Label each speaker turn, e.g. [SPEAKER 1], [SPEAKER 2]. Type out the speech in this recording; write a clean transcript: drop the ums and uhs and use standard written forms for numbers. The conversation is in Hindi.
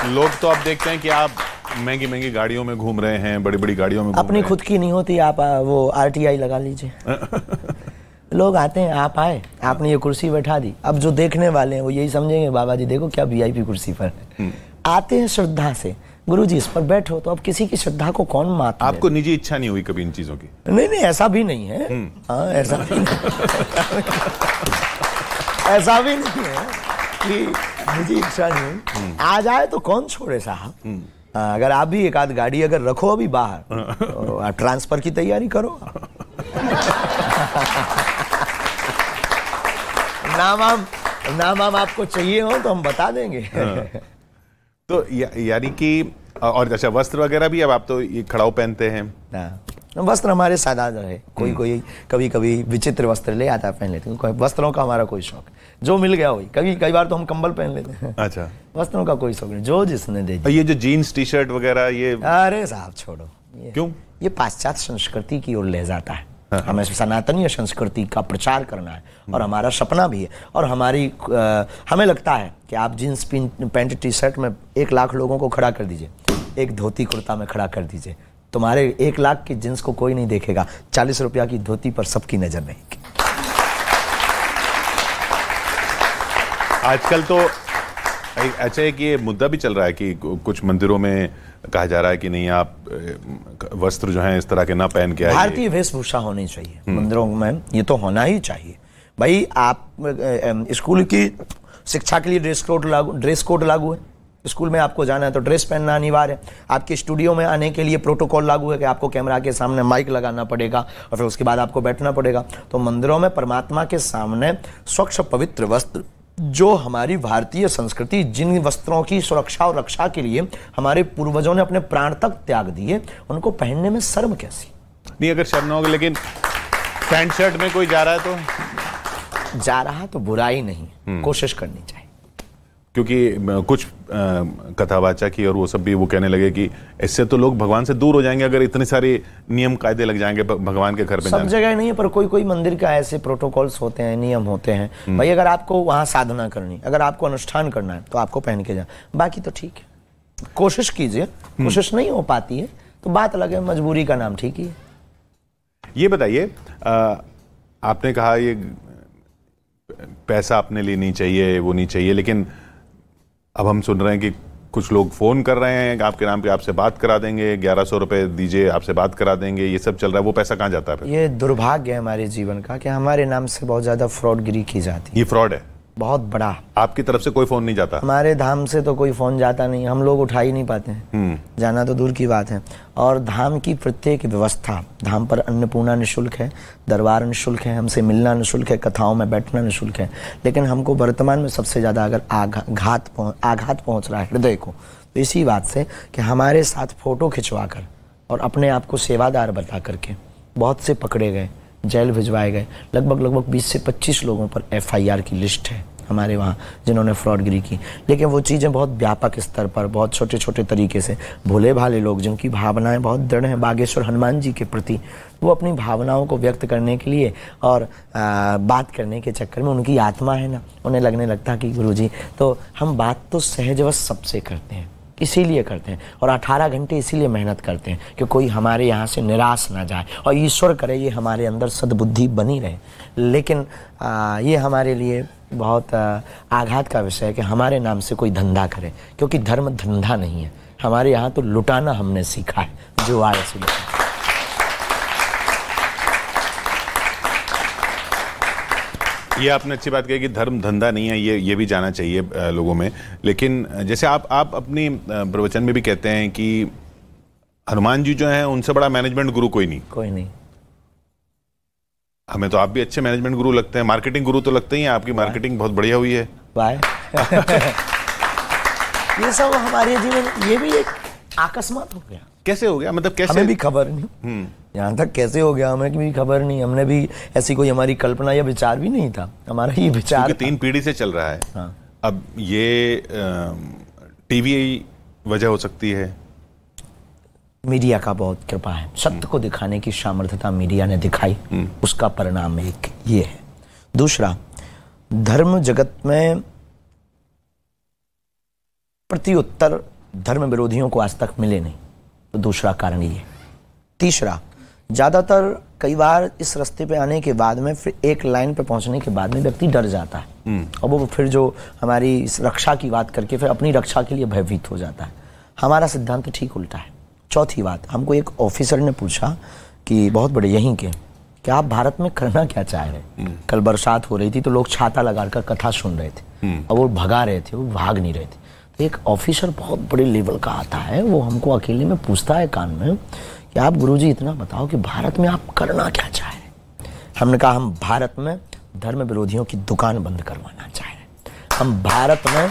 [SPEAKER 1] लोग तो आप देखते हैं कि आप महंगी महंगी गाड़ियों में घूम रहे हैं, बड़ी बड़ी गाड़ियों में
[SPEAKER 2] अपनी खुद की नहीं होती, आप वो RTI लगा लीजिए। लोग आते हैं, आप आए, आपने ये कुर्सी बैठा दी, अब जो देखने वाले हैं वो यही समझेंगे बाबा जी देखो क्या VIP कुर्सी पर है। आते हैं श्रद्धा से, गुरुजी इस पर बैठो, तो अब किसी की श्रद्धा को कौन मात दे?
[SPEAKER 1] आपको निजी इच्छा नहीं हुई कभी इन चीजों की?
[SPEAKER 2] नहीं नहीं, ऐसा भी नहीं है। हाँ, ऐसा भी नहीं ऐसा भी नहीं है कि निजी इच्छा नहीं हुई। आ जाए तो कौन छोड़े साहब। अगर आप भी एक आध गाड़ी अगर रखो अभी बाहर, तो ट्रांसफर की तैयारी करो। नाम आपको चाहिए हो तो हम बता देंगे।
[SPEAKER 1] तो यानी कि और अच्छा, वस्त्र वगैरह भी अब आप तो ये खड़ाऊ पहनते हैं?
[SPEAKER 2] वस्त्र हमारे सादा रहे, कोई कभी कभी विचित्र वस्त्र ले आता है, पहन लेते हैं। वस्त्रों का हमारा कोई शौक, जो मिल गया वही। कई बार तो हम कंबल पहन लेते हैं। अच्छा, वस्त्रों का कोई शौक नहीं, जो जिसने दे दिया।
[SPEAKER 1] ये जो जीन्स टी शर्ट वगैरह ये,
[SPEAKER 2] अरे साहब छोड़ो,
[SPEAKER 1] क्यों?
[SPEAKER 2] ये पाश्चात्य संस्कृति की ओर ले जाता है। हमें सनातनीय संस्कृति का प्रचार करना है और हमारा सपना भी है। और हमें लगता है कि आप जीन्स पैंट टी शर्ट में 1 लाख लोगों को खड़ा कर दीजिए, एक धोती कुर्ता में खड़ा कर दीजिए, तुम्हारे 1 लाख की जींस को कोई नहीं देखेगा, 40 रुपया की धोती पर सबकी नजर रहेगी।
[SPEAKER 1] आजकल तो अच्छा है कि ये मुद्दा भी चल रहा है कि कुछ मंदिरों में कहा जा रहा है कि नहीं, आप वस्त्र जो हैं इस तरह के ना पहन के आइए।
[SPEAKER 2] भारतीय वेशभूषा होनी चाहिए मंदिरों में, ये तो होना ही चाहिए भाई। आप स्कूल की शिक्षा के लिए ड्रेस कोड लागू है। स्कूल में आपको जाना है तो ड्रेस पहनना अनिवार्य है। आपके स्टूडियो में आने के लिए प्रोटोकॉल लागू है कि आपको कैमरा के सामने माइक लगाना पड़ेगा और फिर उसके बाद आपको बैठना पड़ेगा। तो मंदिरों में परमात्मा के सामने स्वच्छ पवित्र वस्त्र, जो हमारी भारतीय संस्कृति, जिन वस्त्रों की सुरक्षा और रक्षा के लिए हमारे पूर्वजों ने अपने प्राण तक त्याग दिए, उनको पहनने में शर्म कैसी?
[SPEAKER 1] नहीं, अगर शर्म ना होगी, लेकिन पैंट शर्ट में कोई जा रहा है तो
[SPEAKER 2] जा रहा तो बुराई नहीं, कोशिश करनी चाहिए।
[SPEAKER 1] क्योंकि कुछ कथावाचक की और वो सब भी वो कहने लगे कि इससे तो लोग भगवान से दूर हो जाएंगे, अगर इतने सारे नियम कायदे लग जाएंगे भगवान के घर में।
[SPEAKER 2] सब जगह नहीं है, पर कोई मंदिर का ऐसे प्रोटोकॉल्स होते हैं, नियम होते हैं। भाई अगर आपको वहां साधना करनी, अगर आपको अनुष्ठान करना है तो आपको पहन के जाए, बाकी तो ठीक है, कोशिश कीजिए। कोशिश नहीं हो पाती है तो बात अलग है, मजबूरी का नाम ठीक ही है।
[SPEAKER 1] ये बताइए, आपने कहा ये पैसा अपने लिए नहीं चाहिए, वो नहीं चाहिए, लेकिन अब हम सुन रहे हैं कि कुछ लोग फोन कर रहे हैं आपके नाम पे, आपसे बात करा देंगे, 1100 रुपए दीजिए आपसे बात करा देंगे, ये सब चल रहा है। वो पैसा कहाँ जाता है?
[SPEAKER 2] ये दुर्भाग्य है हमारे जीवन का कि हमारे नाम से बहुत ज्यादा फ्रॉडगिरी की जाती है।
[SPEAKER 1] ये फ्रॉड है
[SPEAKER 2] बहुत बड़ा।
[SPEAKER 1] आपकी तरफ से कोई फोन नहीं जाता?
[SPEAKER 2] हमारे धाम से तो कोई फोन जाता नहीं, हम लोग उठा ही नहीं पाते हैं, जाना तो दूर की बात है। और धाम की प्रत्येक व्यवस्था, धाम पर अन्नपूर्णा निःशुल्क है, दरबार निःशुल्क है, हमसे मिलना निःशुल्क है, कथाओं में बैठना निःशुल्क है। लेकिन हमको वर्तमान में सबसे ज्यादा अगर आघात पहुंच रहा है हृदय को, तो इसी बात से कि हमारे साथ फोटो खिंचवा कर और अपने आप को सेवादार बता करके बहुत से पकड़े गए, जेल भिजवाए गए। लगभग 20 से 25 लोगों पर FIR की लिस्ट है हमारे वहाँ, जिन्होंने फ्रॉडगिरी की। लेकिन वो चीज़ें बहुत व्यापक स्तर पर, बहुत छोटे छोटे तरीके से, भोले भाले लोग जिनकी भावनाएं बहुत दृढ़ हैं बागेश्वर हनुमान जी के प्रति, वो अपनी भावनाओं को व्यक्त करने के लिए और बात करने के चक्कर में, उनकी आत्मा है ना, उन्हें लगने लगता कि गुरुजी, तो हम बात तो सहजवश सबसे करते हैं, इसीलिए करते हैं और 18 घंटे इसीलिए मेहनत करते हैं कि कोई हमारे यहाँ से निराश ना जाए, और ईश्वर करे ये हमारे अंदर सद्बुद्धि बनी रहे। लेकिन ये हमारे लिए बहुत आघात का विषय है कि हमारे नाम से कोई धंधा करे, क्योंकि धर्म धंधा नहीं है। हमारे यहाँ तो लुटाना हमने सीखा है, जो आए से लुटाना।
[SPEAKER 1] ये आपने अच्छी बात कही कि धर्म धंधा नहीं है, ये भी जाना चाहिए लोगों में। लेकिन जैसे आप अपनी प्रवचन में भी कहते हैं कि हनुमान जी जो हैं उनसे बड़ा मैनेजमेंट गुरु कोई नहीं। हमें तो आप भी अच्छे मैनेजमेंट गुरु लगते हैं, मार्केटिंग गुरु तो लगते ही हैं, आपकी मार्केटिंग बहुत बढ़िया हुई है।
[SPEAKER 2] ये सब हमारे जीवन, ये भी एक अकस्मात हो गया।
[SPEAKER 1] कैसे हो गया, मतलब कैसे?
[SPEAKER 2] हमें भी खबर नहीं, यहाँ तक कैसे हो गया हमें भी खबर नहीं। हमने भी ऐसी कोई हमारी कल्पना या विचार भी नहीं था, हमारा ये विचार
[SPEAKER 1] 3 पीढ़ी से चल रहा है।
[SPEAKER 2] हाँ।
[SPEAKER 1] अब ये टीवी वजह हो सकती है,
[SPEAKER 2] मीडिया का बहुत कृपा है, सत्य को दिखाने की सामर्थ्यता मीडिया ने दिखाई, उसका परिणाम एक ये है। दूसरा, धर्म जगत में प्रत्युत्तर धर्म विरोधियों को आज तक मिले नहीं। तो दूसरा कारण ये। तीसरा, ज़्यादातर कई बार इस रास्ते पे आने के बाद में फिर एक लाइन पे पहुंचने के बाद में व्यक्ति डर जाता है और वो फिर जो हमारी इस रक्षा की बात करके फिर अपनी रक्षा के लिए भयभीत हो जाता है। हमारा सिद्धांत ठीक उल्टा है। चौथी बात, हमको एक ऑफिसर ने पूछा कि बहुत बड़े यहीं के, कि आप भारत में करना क्या चाह रहे। कल बरसात हो रही थी तो लोग छाता लगाकर कथा सुन रहे थे और वो भगा रहे थे, वो भाग नहीं रहे थे। तो एक ऑफिसर बहुत बड़े लेवल का आता है, वो हमको अकेले में पूछता है कान में कि आप गुरुजी इतना बताओ कि भारत में आप करना क्या चाह रहे हैं। हमने कहा हम भारत में धर्म विरोधियों की दुकान बंद करवाना चाह रहे हैं। हम भारत में